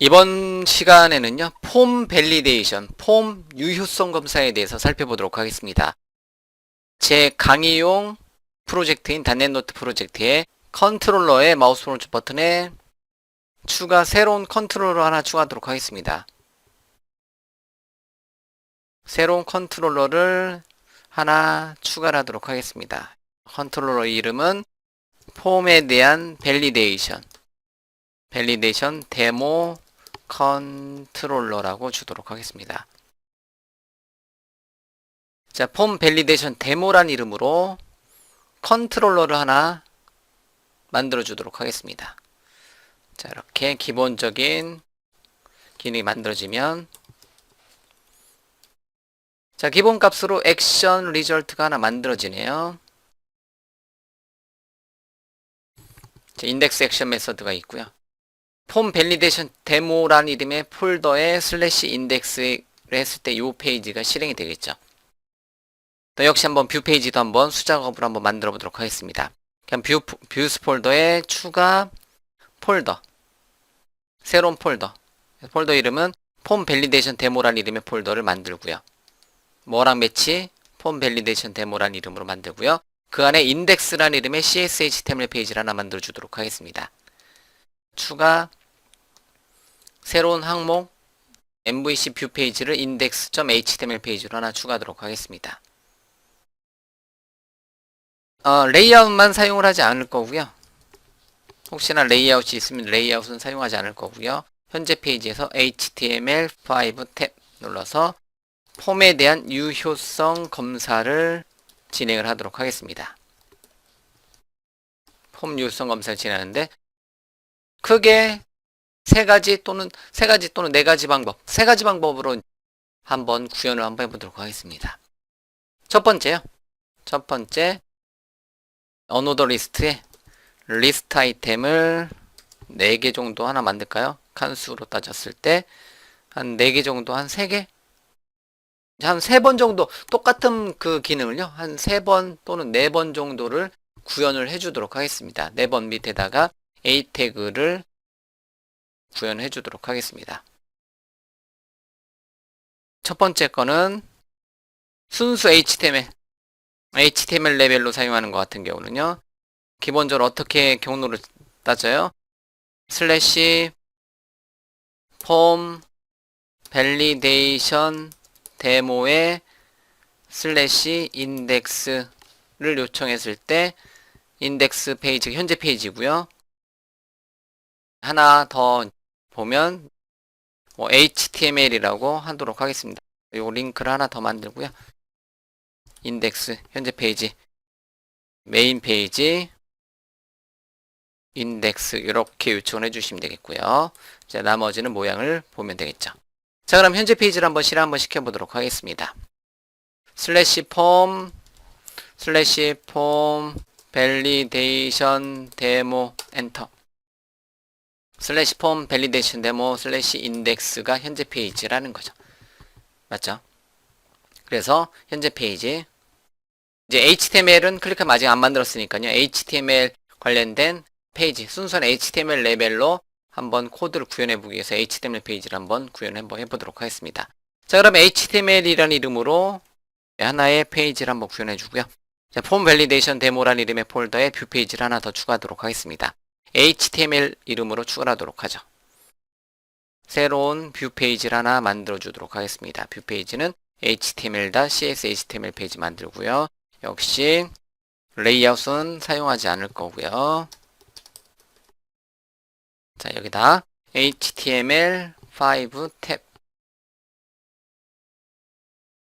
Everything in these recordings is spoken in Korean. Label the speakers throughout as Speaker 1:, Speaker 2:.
Speaker 1: 이번 시간에는요, 폼 밸리데이션, 폼 유효성 검사에 대해서 살펴보도록 하겠습니다. 제 강의용 프로젝트인 단넷노트 프로젝트에 컨트롤러의 마우스 오른쪽 버튼에 새로운 컨트롤러 하나 추가하도록 하겠습니다. 새로운 컨트롤러를 하나 추가하도록 하겠습니다. 컨트롤러 이름은 폼에 대한 밸리데이션 데모 컨트롤러라고 주도록 하겠습니다. 자, 폼 밸리데이션 데모란 이름으로 컨트롤러를 하나 만들어 주도록 하겠습니다. 자, 이렇게 기본적인 기능이 만들어지면, 자, 기본 값으로 액션 리절트가 하나 만들어지네요. 자, 인덱스 액션 메서드가 있고요. 폼 밸리데이션 데모란 이름의 폴더에 슬래시 인덱스를 했을 때 이 페이지가 실행이 되겠죠. 또 역시 한번 뷰 페이지도 한번 수작업으로 한번 만들어 보도록 하겠습니다. 그냥 뷰스 폴더에 추가 폴더, 새로운 폴더 이름은 폼 밸리데이션 데모란 이름의 폴더를 만들고요. 뭐랑 매치? 폼 밸리데이션 데모란 이름으로 만들고요. 그 안에 인덱스란 이름의 CSHTML 페이지를 하나 만들어 주도록 하겠습니다. 추가 새로운 항목 MVC 뷰 페이지를 index.html 페이지로 하나 추가하도록 하겠습니다. 레이아웃만 사용을 하지 않을 거고요. 혹시나 레이아웃이 있으면 레이아웃은 사용하지 않을 거고요. 현재 페이지에서 HTML5 탭 눌러서 폼에 대한 유효성 검사를 진행을 하도록 하겠습니다. 폼 유효성 검사를 진행하는데 크게 세 가지 또는 네 가지 방법으로 한번 구현을 한번 해보도록 하겠습니다. 첫 번째 어노더 리스트에 리스트 아이템을 4개 정도 하나 만들까요? 칸수로 따졌을 때 한 4개 정도, 한 3개? 한 3번 정도 똑같은 그 기능을요, 한 3번 또는 4번 정도를 구현을 해주도록 하겠습니다. 4번 밑에다가 A 태그를 구현해 주도록 하겠습니다. 첫 번째 거는 순수 HTML 레벨로 사용하는 것 같은 경우는요, 기본적으로 어떻게 경로를 따져요? 슬래시 폼 밸리데이션 데모에 슬래시 인덱스를 요청했을 때 인덱스 페이지, 현재 페이지고요. 하나 더 보면 HTML이라고 하도록 하겠습니다. 요 링크를 하나 더 만들고요. 인덱스, 현재 페이지, 메인 페이지, 인덱스 이렇게 요청을 해주시면 되겠고요. 자, 나머지는 모양을 보면 되겠죠. 자, 그럼 현재 페이지를 한번 실행 한번 시켜보도록 하겠습니다. 슬래시 폼 밸리데이션 데모 엔터. 슬래시 폼 밸리데이션 데모 슬래시 인덱스가 현재 페이지라는 거죠. 맞죠? 그래서 현재 페이지, 이제 HTML은 클릭하면 아직 안 만들었으니까요. HTML 관련된 페이지, 순수한 HTML 레벨로 한번 코드를 구현해 보기 위해서 HTML 페이지를 한번 구현해 보도록 하겠습니다. 자, 그러면 HTML이라는 이름으로 하나의 페이지를 한번 구현해 주고요. 자, 폼 밸리데이션 데모라는 이름의 폴더에 뷰 페이지를 하나 더 추가하도록 하겠습니다. HTML 이름으로 추가하도록 하죠. 새로운 뷰 페이지를 하나 만들어 주도록 하겠습니다. 뷰 페이지는 HTML.CSHTML 페이지 만들고요. 역시 레이아웃은 사용하지 않을 거고요. 자, 여기다 HTML5 탭,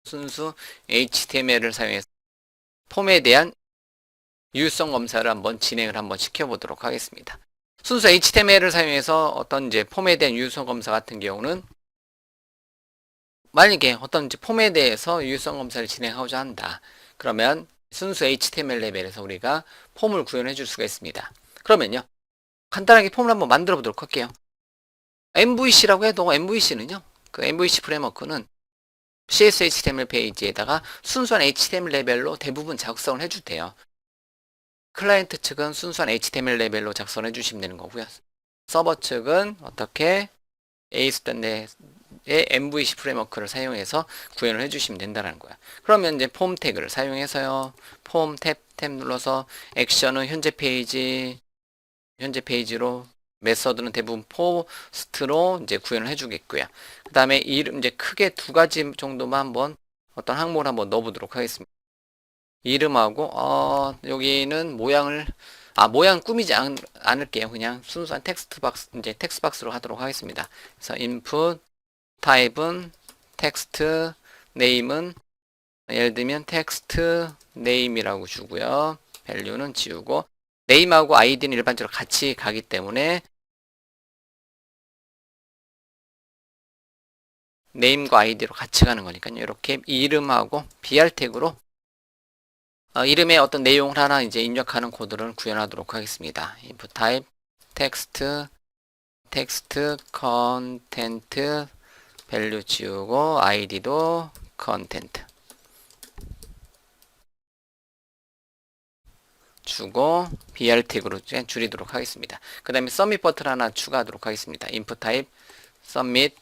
Speaker 1: 순수 HTML을 사용해서 폼에 대한 유효성 검사를 한번 진행을 한번 시켜보도록 하겠습니다. 순수 HTML을 사용해서 어떤 이제 폼에 대한 유효성 검사 같은 경우는, 만약에 어떤 이제 폼에 대해서 유효성 검사를 진행하고자 한다. 그러면 순수 HTML 레벨에서 우리가 폼을 구현해 줄 수가 있습니다. 그러면요, 간단하게 폼을 한번 만들어 보도록 할게요. MVC라고 해도 MVC는요, 그 MVC 프레임워크는 CSHTML 페이지에다가 순수한 HTML 레벨로 대부분 작성을 해줄 돼요. 클라이언트 측은 순수한 HTML 레벨로 작성해 주시면 되는 거고요. 서버 측은 어떻게 ASP.NET의 MVC 프레임워크를 사용해서 구현을 해주시면 된다는 거야. 그러면 이제 폼 태그를 사용해서요. 폼 탭 눌러서 액션은 현재 페이지로 메서드는 대부분 포스트로 이제 구현을 해주겠고요. 그 다음에 이름 이제 크게 두 가지 정도만 한번 어떤 항목을 한번 넣어보도록 하겠습니다. 이름하고 여기는 모양 꾸미지 않을게요. 그냥 순수한 텍스트 박스로 하도록 하겠습니다. 그래서 input 타입은 텍스트 네임은 예를 들면 텍스트 네임이라고 주고요. value는 지우고 네임하고 아이디는 일반적으로 같이 가기 때문에 네임과 아이디로 같이 가는 거니까요. 이렇게 이름하고 br 태그로 이름에 어떤 내용을 하나 이제 입력하는 코드를 구현하도록 하겠습니다. input type 텍스트 컨텐트 value 지우고 id도 컨텐트 주고 br 태그로 줄이도록 하겠습니다. 그 다음에 submit 버튼 하나 추가하도록 하겠습니다. input type submit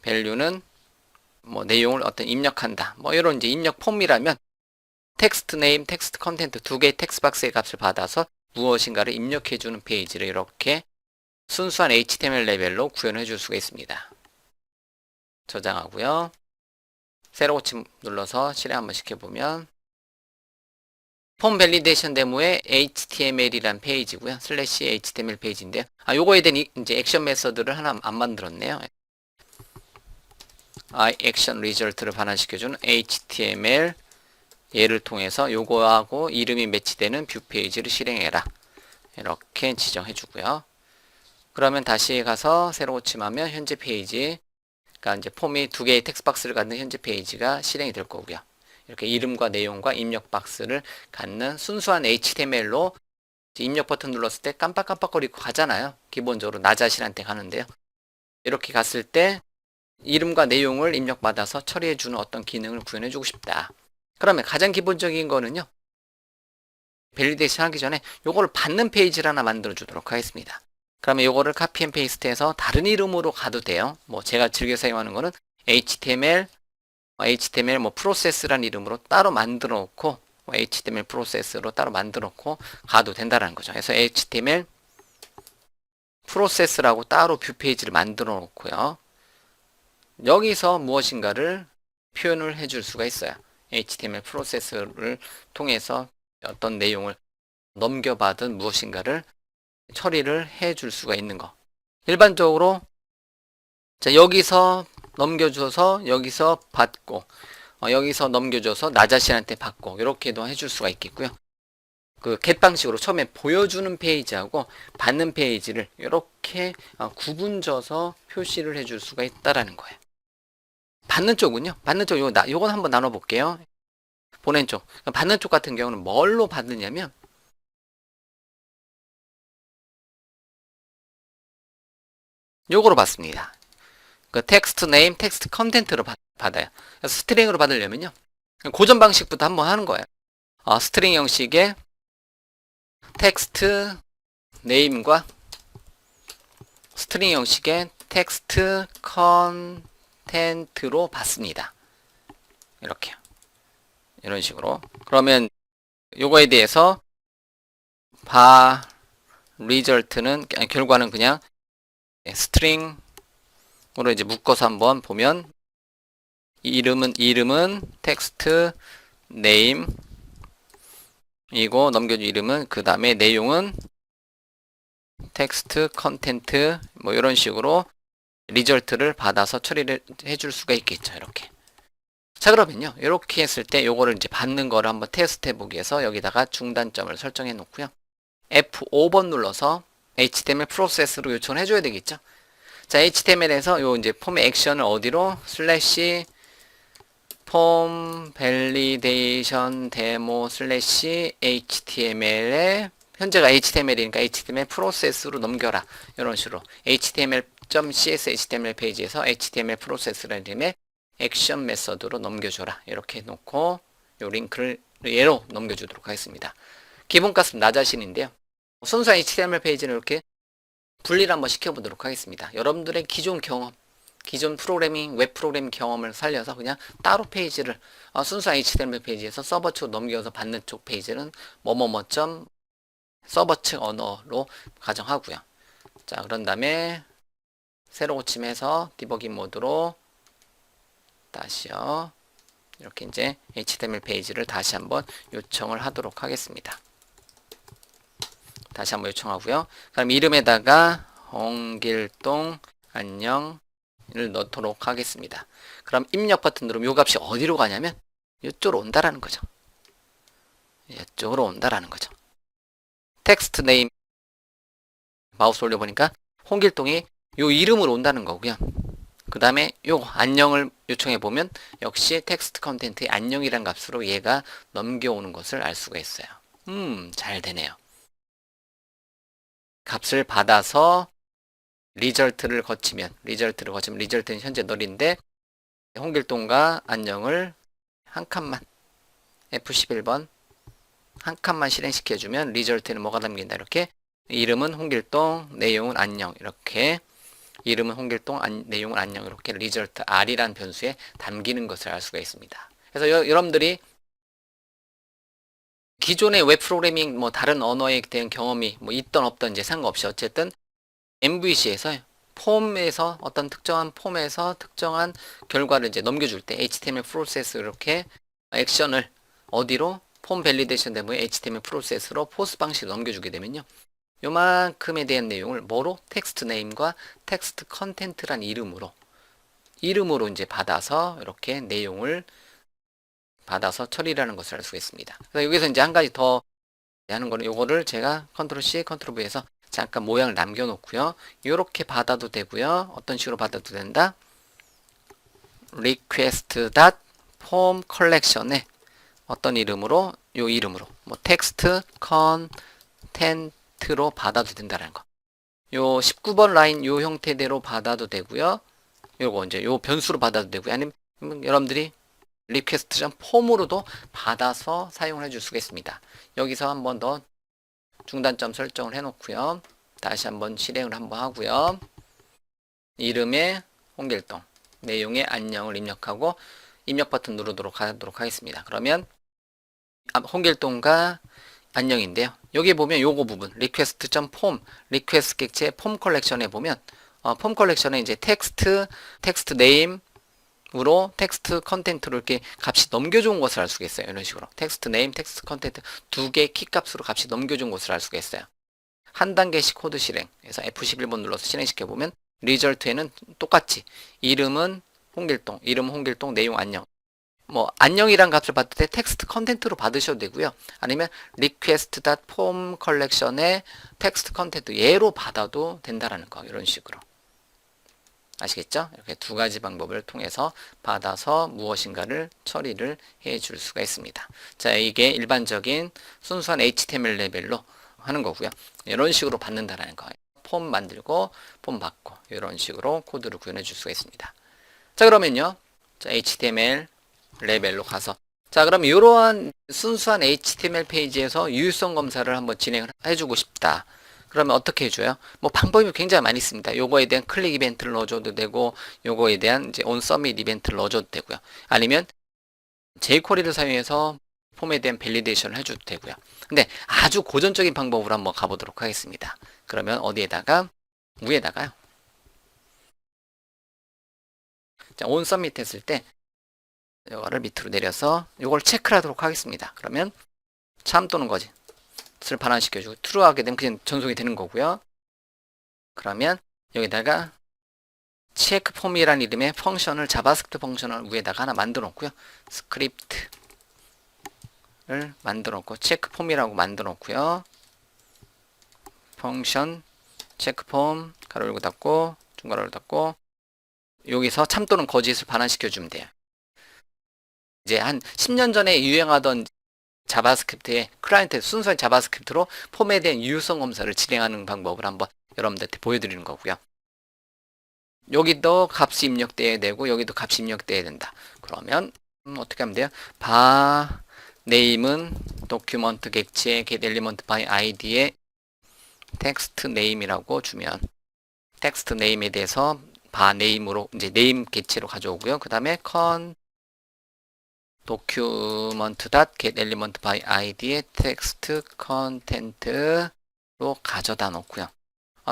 Speaker 1: value는 뭐 내용을 어떤 입력한다. 뭐 이런 이제 입력 폼이라면 텍스트 네임, 텍스트 컨텐트 두 개의 텍스트 박스의 값을 받아서 무엇인가를 입력해 주는 페이지를 이렇게 순수한 HTML 레벨로 구현해 줄 수가 있습니다. 저장하고요. 새로 고침 눌러서 실행 한번 시켜보면 폼 밸리데이션 데모의 HTML이란 페이지고요. 슬래시 HTML 페이지인데요. 요거에 대한 이제 액션 메서드를 하나 안 만들었네요. 액션 리절트를 반환시켜주는 HTML 얘를 통해서 요거하고 이름이 매치되는 뷰 페이지를 실행해라. 이렇게 지정해 주고요. 그러면 다시 가서 새로 고침하면 현재 페이지, 그러니까 이제 폼이 두 개의 텍스트 박스를 갖는 현재 페이지가 실행이 될 거고요. 이렇게 이름과 내용과 입력 박스를 갖는 순수한 HTML로 입력 버튼 눌렀을 때 깜빡깜빡거리고 가잖아요. 기본적으로 나 자신한테 가는데요. 이렇게 갔을 때 이름과 내용을 입력받아서 처리해주는 어떤 기능을 구현해주고 싶다. 그러면 가장 기본적인 거는요. 밸리데이션 하기 전에 요거를 받는 페이지를 하나 만들어 주도록 하겠습니다. 그러면 요거를 카피 앤 페이스트 해서 다른 이름으로 가도 돼요. 뭐 제가 즐겨 사용하는 거는 HTML 뭐 프로세스라는 이름으로 따로 만들어 놓고 HTML 프로세스로 따로 만들어 놓고 가도 된다는 거죠. 그래서 HTML 프로세스라고 따로 뷰 페이지를 만들어 놓고요. 여기서 무엇인가를 표현을 해줄 수가 있어요. HTML 프로세스를 통해서 어떤 내용을 넘겨받은 무엇인가를 처리를 해줄 수가 있는 거. 일반적으로 여기서 넘겨줘서 여기서 받고 여기서 넘겨줘서 나 자신한테 받고 이렇게도 해줄 수가 있겠고요. 그 get 방식으로 처음에 보여주는 페이지하고 받는 페이지를 이렇게 구분져서 표시를 해줄 수가 있다라는 거예요. 받는 쪽은요. 받는 쪽 요건 한번 나눠 볼게요. 보낸 쪽. 받는 쪽 같은 경우는 뭘로 받느냐면 요거로 받습니다. 그 텍스트 네임, 텍스트 컨텐트로 받아요. 그래서 스트링으로 받으려면요. 고전 방식부터 한번 하는 거예요. 스트링 형식의 텍스트 네임과 스트링 형식의 텍스트 컨텐트로 받습니다. 이렇게요. 이런 식으로. 그러면 요거에 대해서 리절트는 결과는 그냥 스트링으로 이제 묶어서 한번 보면 이름은 텍스트 네임 이고 넘겨준 이름은 그 다음에 내용은 텍스트 컨텐트 뭐 이런 식으로 리절트를 받아서 처리를 해줄 수가 있겠죠. 이렇게. 자, 그러면요. 이렇게 했을 때 요거를 이제 받는 거를 한번 테스트 해보기 위해서 여기다가 중단점을 설정해 놓고요. F5번 눌러서 HTML 프로세스로 요청을 해줘야 되겠죠. 자, HTML에서 요 이제 폼의 액션을 어디로 슬래시 폼 밸리데이션 데모 슬래시 HTML에 현재가 HTML이니까 HTML 프로세스로 넘겨라. 이런 식으로 html.cs HTML 페이지에서 HTML 프로세스라는 이름의 액션 메서드로 넘겨줘라. 이렇게 해놓고 요 링크를 얘로 넘겨주도록 하겠습니다. 기본값은 나 자신인데요. 순수한 HTML 페이지는 이렇게 분리를 한번 시켜보도록 하겠습니다. 여러분들의 기존 경험, 기존 프로그래밍, 웹 프로그래밍 경험을 살려서 그냥 따로 페이지를 순수한 HTML 페이지에서 서버 측 넘겨서 받는 쪽 페이지는 뭐뭐뭐.점 서버 측 언어로 가정하고요. 자, 그런 다음에 새로 고침해서 디버깅 모드로 다시요. 이렇게 이제 HTML 페이지를 다시 한번 요청을 하도록 하겠습니다. 다시 한번 요청하고요. 그럼 이름에다가 홍길동 안녕을 넣도록 하겠습니다. 그럼 입력 버튼 누르면 이 값이 어디로 가냐면 이쪽으로 온다라는 거죠. 이쪽으로 온다라는 거죠. 텍스트 네임 마우스 올려보니까 홍길동이 요 이름으로 온다는 거고요. 그 다음에 요 안녕을 요청해보면 역시 텍스트 컨텐트의 안녕이란 값으로 얘가 넘겨오는 것을 알 수가 있어요. 잘 되네요. 값을 받아서 리절트를 거치면 리절트는 현재 널인데 홍길동과 안녕을 한 칸만 F11번 한 칸만 실행시켜주면 리절트에는 뭐가 담긴다. 이렇게 이름은 홍길동, 내용은 안녕. 이렇게 이름은 홍길동, 내용은 안녕. 이렇게 리절트 R이란 변수에 담기는 것을 알 수가 있습니다. 그래서 여러분들이 기존의 웹 프로그래밍 뭐 다른 언어에 대한 경험이 뭐 있던 없던 이제 상관없이 어쨌든 MVC에서 폼에서 어떤 특정한 폼에서 특정한 결과를 이제 넘겨줄 때 HTML 프로세스 이렇게 액션을 어디로 폼 밸리데이션 데모의 HTML 프로세스로 포스 방식으로 넘겨주게 되면요. 요만큼에 대한 내용을 뭐로? 텍스트 네임과 텍스트 컨텐트란 이름으로 이제 받아서 이렇게 내용을 받아서 처리라는 것을 알 수가 있습니다. 그래서 여기서 이제 한 가지 더 하는 거는 요거를 제가 컨트롤 C, 컨트롤 V에서 잠깐 모양을 남겨놓고요. 이렇게 받아도 되고요. 어떤 식으로 받아도 된다. request.form collection에 어떤 이름으로 요 이름으로 뭐 텍스트 컨텐트로 받아도 된다는 거. 요 19번 라인 요 형태대로 받아도 되고요. 요거 이제 요 변수로 받아도 되고요. 아니면 여러분들이 request.form으로도 받아서 사용을 해줄 수가 있습니다. 여기서 한번 더 중단점 설정을 해놓고요. 다시 한번 실행을 한번 하고요. 이름에 홍길동, 내용에 안녕을 입력하고 입력 버튼 누르도록 하겠습니다. 그러면 홍길동과 안녕인데요. 여기 보면 요거 부분 request.form, request 객체 폼 컬렉션에 보면 폼 컬렉션에 이제 텍스트 네임 으로 텍스트 컨텐트로 이렇게 값이 넘겨준 것을 알 수가 있어요. 이런 식으로 텍스트 네임, 텍스트 컨텐트 두 개의 키 값으로 값이 넘겨준 것을 알 수가 있어요. 한 단계씩 코드 실행. 그래서 F11번 눌러서 실행시켜 보면 리절트에는 똑같이 이름은 홍길동, 내용 안녕. 뭐 안녕이란 값을 받을 때 텍스트 컨텐트로 받으셔도 되고요. 아니면 request.form collection의 텍스트 컨텐트 얘로 받아도 된다라는 거. 이런 식으로. 아시겠죠? 이렇게 두 가지 방법을 통해서 받아서 무엇인가를 처리를 해 줄 수가 있습니다. 자, 이게 일반적인 순수한 HTML 레벨로 하는 거고요. 이런 식으로 받는다라는 거예요. 폼 만들고 폼 받고 이런 식으로 코드를 구현해 줄 수가 있습니다. 자, 그러면요. 자, HTML 레벨로 가서 자, 그럼 이러한 순수한 HTML 페이지에서 유효성 검사를 한번 진행을 해주고 싶다. 그러면 어떻게 해줘요? 뭐 방법이 굉장히 많이 있습니다. 요거에 대한 클릭 이벤트를 넣어줘도 되고, 요거에 대한 이제 on submit 이벤트를 넣어줘도 되고요. 아니면 jQuery를 사용해서 폼에 대한 밸리데이션을 해줘도 되고요. 근데 아주 고전적인 방법으로 한번 가보도록 하겠습니다. 그러면 어디에다가 위에다가요. 자, on submit 했을 때 요거를 밑으로 내려서 요걸 체크를 하도록 하겠습니다. 그러면 참 또는 거짓 을 반환시켜주고 true하게 되면 그냥 전송이 되는 거고요. 그러면 여기다가 체크폼이라는 이름의 펑션을 자바스크립트 펑션을 위에다가 하나 만들어 놓고요. 스크립트를 만들어 놓고 체크폼이라고 만들어 놓고요. 펑션 체크폼 가로 열고 닫고 중괄호를 닫고 여기서 참 또는 거짓을 반환시켜 주면 돼요. 이제 한 10년 전에 유행하던 자바스크립트의 클라이언트 순수한 자바스크립트로 폼에 대한 유효성 검사를 진행하는 방법을 한번 여러분들한테 보여드리는 거고요. 여기도 값이 입력돼야 되고 여기도 값이 입력돼야 된다. 그러면 어떻게 하면 돼요? 바 네임은 도큐먼트 객체 get element by id에 텍스트 네임이라고 주면 텍스트 네임에 대해서 바 네임으로 이제 네임 개체로 가져오고요. 그 다음에 document.getElement by id의 text content로 가져다 놓고요.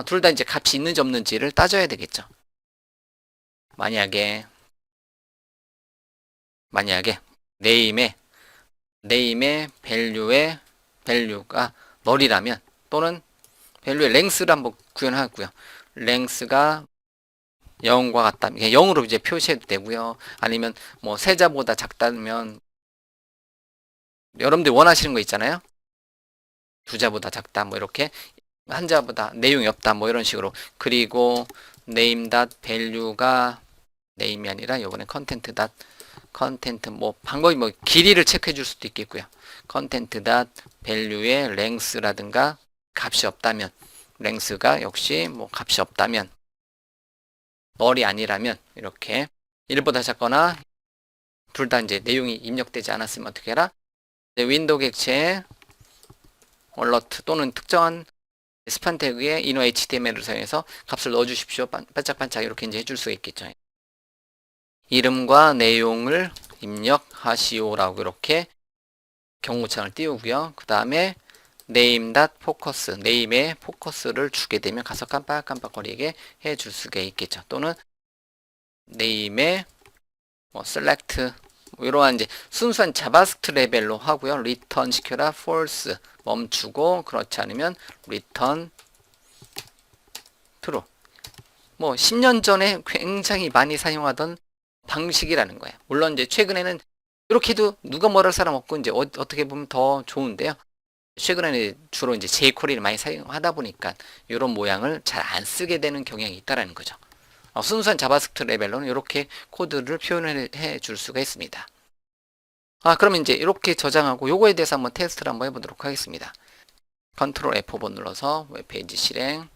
Speaker 1: 둘 다 이제 값이 있는지 없는지를 따져야 되겠죠. 만약에 name의 value가 null이라면, 또는 value의 length를 한번 구현하고요. length가 0과 같다면 0으로 이제 표시해도 되고요. 아니면 뭐 세자보다 작다면, 여러분들이 원하시는 거 있잖아요. 두자보다 작다, 뭐 이렇게 한자보다 내용이 없다, 뭐 이런 식으로. 그리고 name.value가 name이 아니라 요번에 content 뭐 방법이 뭐 길이를 체크해 줄 수도 있겠고요. content.value의 length라든가 값이 없다면, length가 역시 뭐 값이 없다면, null이 아니라면 이렇게 1보다 작거나 둘 다 이제 내용이 입력되지 않았으면 어떻게 해라? 윈도우 객체에 alert 또는 특정한 스판 태그에 inner HTML을 사용해서 값을 넣어주십시오. 반짝반짝 이렇게 이제 해줄 수가 있겠죠. 이름과 내용을 입력하시오라고 이렇게 경고창을 띄우고요. 그 다음에 name.focus, name에 포커스를 주게 되면 가서 깜빡깜빡거리게 해줄 수가 있겠죠. 또는 name에 뭐 select 뭐 이러한 이제 순수한 자바스크립트 레벨로 하고요. return 시켜라 false 멈추고, 그렇지 않으면 return true. 뭐 10년 전에 굉장히 많이 사용하던 방식이라는 거예요. 물론 이제 최근에는 이렇게 해도 누가 뭐랄 사람 없고 이제 어떻게 보면 더 좋은데요. 최근에는 주로 이제 jQuery를 많이 사용하다 보니까 이런 모양을 잘 안 쓰게 되는 경향이 있다라는 거죠. 순수한 자바스크립트 레벨로는 이렇게 코드를 표현해 줄 수가 있습니다. 그러면 이제 이렇게 저장하고 요거에 대해서 한번 테스트를 한번 해보도록 하겠습니다. 컨트롤 F5번 눌러서 웹페이지 실행,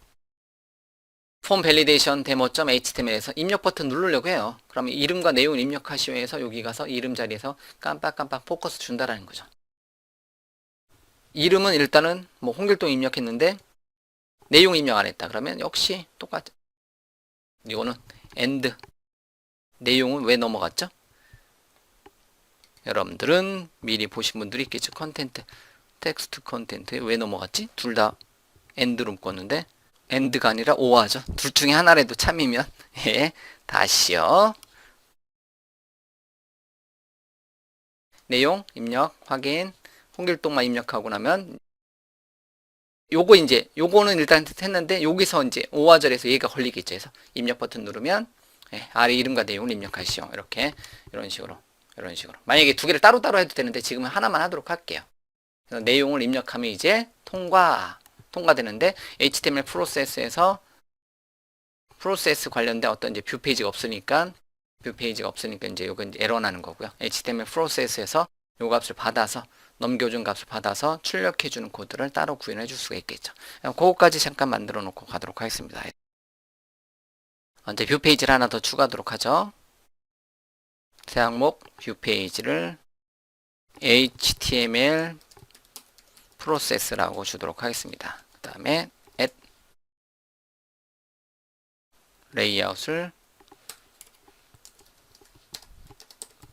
Speaker 1: 폼 밸리데이션 데모.html에서 입력 버튼 누르려고 해요. 그러면 이름과 내용을 입력하시오 해서 여기 가서 이름 자리에서 깜빡깜빡 포커스 준다라는 거죠. 이름은 일단은 뭐 홍길동 입력했는데 내용 입력 안 했다. 그러면 역시 똑같죠. 이거는 end. 내용은 왜 넘어갔죠? 여러분들은 미리 보신 분들이 있겠죠. 컨텐트, 텍스트 컨텐트에 왜 넘어갔지? 둘 다 end로 묶었는데 end가 아니라 o하죠. 둘 중에 하나라도 참이면 예, 다시요. 내용 입력 확인. 홍길동만 입력하고 나면 요거는 일단 했는데 여기서 이제 오화절에서 얘가 걸리겠죠. 그래서 입력 버튼 누르면 아래 이름과 내용을 입력하시오. 이런 식으로. 만약에 두 개를 따로따로 해도 되는데 지금은 하나만 하도록 할게요. 그래서 내용을 입력하면 이제 통과되는데 HTML 프로세스에서 프로세스 관련된 어떤 이제 뷰 페이지가 없으니까 이제 요건 에러 나는 거고요. HTML 프로세스에서 요 값을 받아서 넘겨준 값을 받아서 출력해주는 코드를 따로 구현해 줄 수가 있겠죠. 그거까지 잠깐 만들어 놓고 가도록 하겠습니다. 이제 뷰 페이지를 하나 더 추가하도록 하죠. 새 항목 뷰 페이지를 HTML 프로세스라고 주도록 하겠습니다. 그 다음에 add 레이아웃을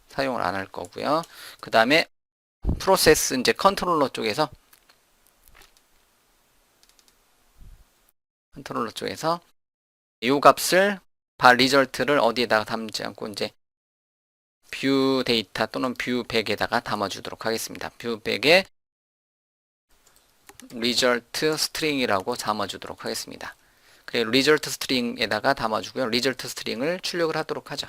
Speaker 1: 사용을 안 할 거고요. 그 다음에 프로세스 이제 컨트롤러 쪽에서 이 값을 리절트를 어디에다가 담지 않고 이제 뷰 데이터 또는 뷰 백에다가 담아주도록 하겠습니다. 뷰 백에 리절트 스트링이라고 담아주도록 하겠습니다. 그리고 리절트 스트링에다가 담아주고요. 리절트 스트링을 출력을 하도록 하죠.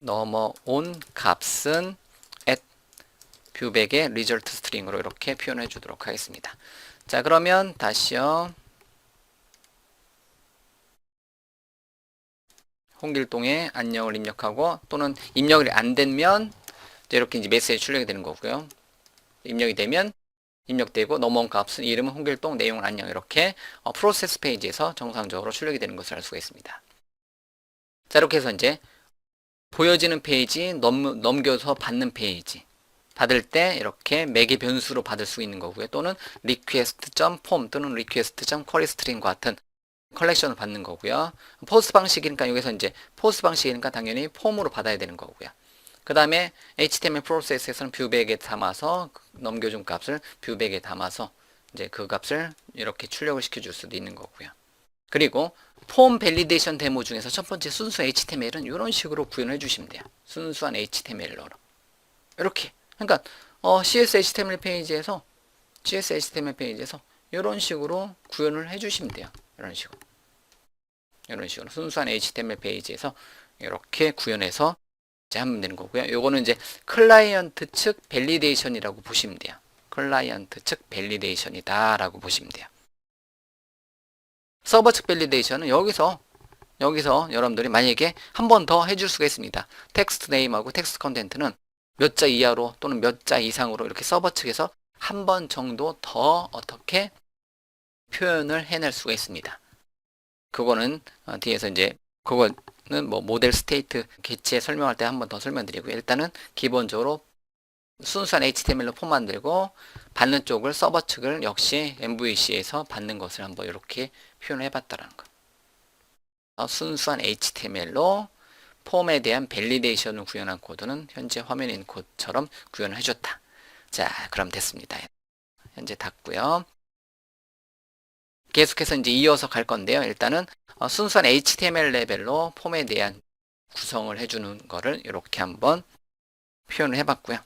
Speaker 1: 넘어온 값은 at 뷰백의 리절트 스트링으로 이렇게 표현해 주도록 하겠습니다. 자, 그러면 다시요. 홍길동의 안녕을 입력하고, 또는 입력이 안 되면 이렇게 이제 메시지 출력이 되는 거고요. 입력이 되면 입력되고, 넘어온 값은 이름은 홍길동, 내용은 안녕, 이렇게 프로세스 페이지에서 정상적으로 출력이 되는 것을 알 수가 있습니다. 자, 이렇게 해서 이제 보여지는 페이지, 넘겨서 받는 페이지 받을 때 이렇게 매개 변수로 받을 수 있는 거고요. 또는 request.form 또는 request.queryString과 같은 컬렉션을 받는 거고요. 포스 방식이니까 여기서 이제 포스 방식이니까 당연히 폼으로 받아야 되는 거고요. 그 다음에 HTML 프로세스에서는 뷰백에 담아서 넘겨준 값을 뷰백에 담아서 이제 그 값을 이렇게 출력을 시켜줄 수도 있는 거고요. 그리고 폼 밸리데이션 데모 중에서 첫 번째 순수 HTML은 이런 식으로 구현을 해주시면 돼요. 순수한 HTML로 이렇게. 그러니까 CS HTML 페이지에서 이런 식으로 구현을 해주시면 돼요. 이런 식으로 순수한 HTML 페이지에서 이렇게 구현해서 이제 하면 되는 거고요. 요거는 이제 클라이언트 측 밸리데이션이라고 보시면 돼요. 클라이언트 측 밸리데이션이다라고 보시면 돼요. 서버 측 밸리데이션은 여기서 여러분들이 만약에 한 번 더 해줄 수가 있습니다. 텍스트 네임하고 텍스트 컨텐트는 몇 자 이하로 또는 몇 자 이상으로 이렇게 서버 측에서 한 번 정도 더 어떻게 표현을 해낼 수가 있습니다. 그거는 뒤에서 이제 그거는 뭐 모델 스테이트 개체 설명할 때 한 번 더 설명드리고요. 일단은 기본적으로 순수한 HTML로 폼 만들고 받는 쪽을 서버 측을 역시 MVC에서 받는 것을 한번 이렇게 표현을 해봤다라는 거. 순수한 HTML로 폼에 대한 밸리데이션을 구현한 코드는 현재 화면에 있는 코드처럼 구현을 해줬다. 자, 그럼 됐습니다. 현재 닫고요. 계속해서 이제 이어서 갈 건데요. 일단은 순수한 HTML 레벨로 폼에 대한 구성을 해주는 거를 이렇게 한번 표현을 해봤고요.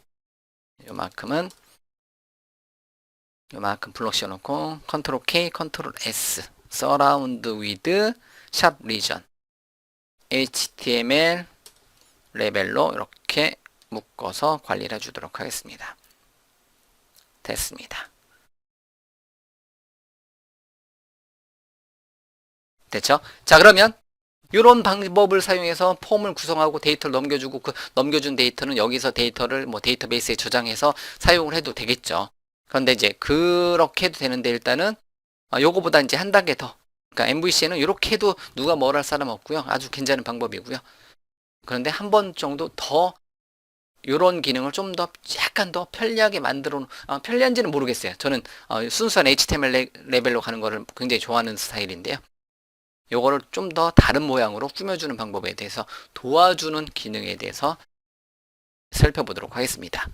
Speaker 1: 요만큼 블록 씌워놓고 컨트롤 K, 컨트롤 S, 서라운드 위드 샵 리전 HTML 레벨로 이렇게 묶어서 관리를 해주도록 하겠습니다. 됐습니다. 됐죠? 자, 그러면 이런 방법을 사용해서 폼을 구성하고 데이터를 넘겨주고 그 넘겨준 데이터는 여기서 데이터를 뭐 데이터베이스에 저장해서 사용을 해도 되겠죠. 그런데 이제 그렇게 해도 되는데 일단은 요거보다 이제 한 단계 더. 그러니까 MVC는 이렇게 해도 누가 뭘 할 사람 없고요. 아주 괜찮은 방법이고요. 그런데 한 번 정도 더 이런 기능을 좀 더 약간 더 편리하게 만들어 편리한지는 모르겠어요. 저는 순수한 HTML 레벨로 가는 거를 굉장히 좋아하는 스타일인데요. 요거를 좀 더 다른 모양으로 꾸며주는 방법에 대해서 도와주는 기능에 대해서 살펴보도록 하겠습니다.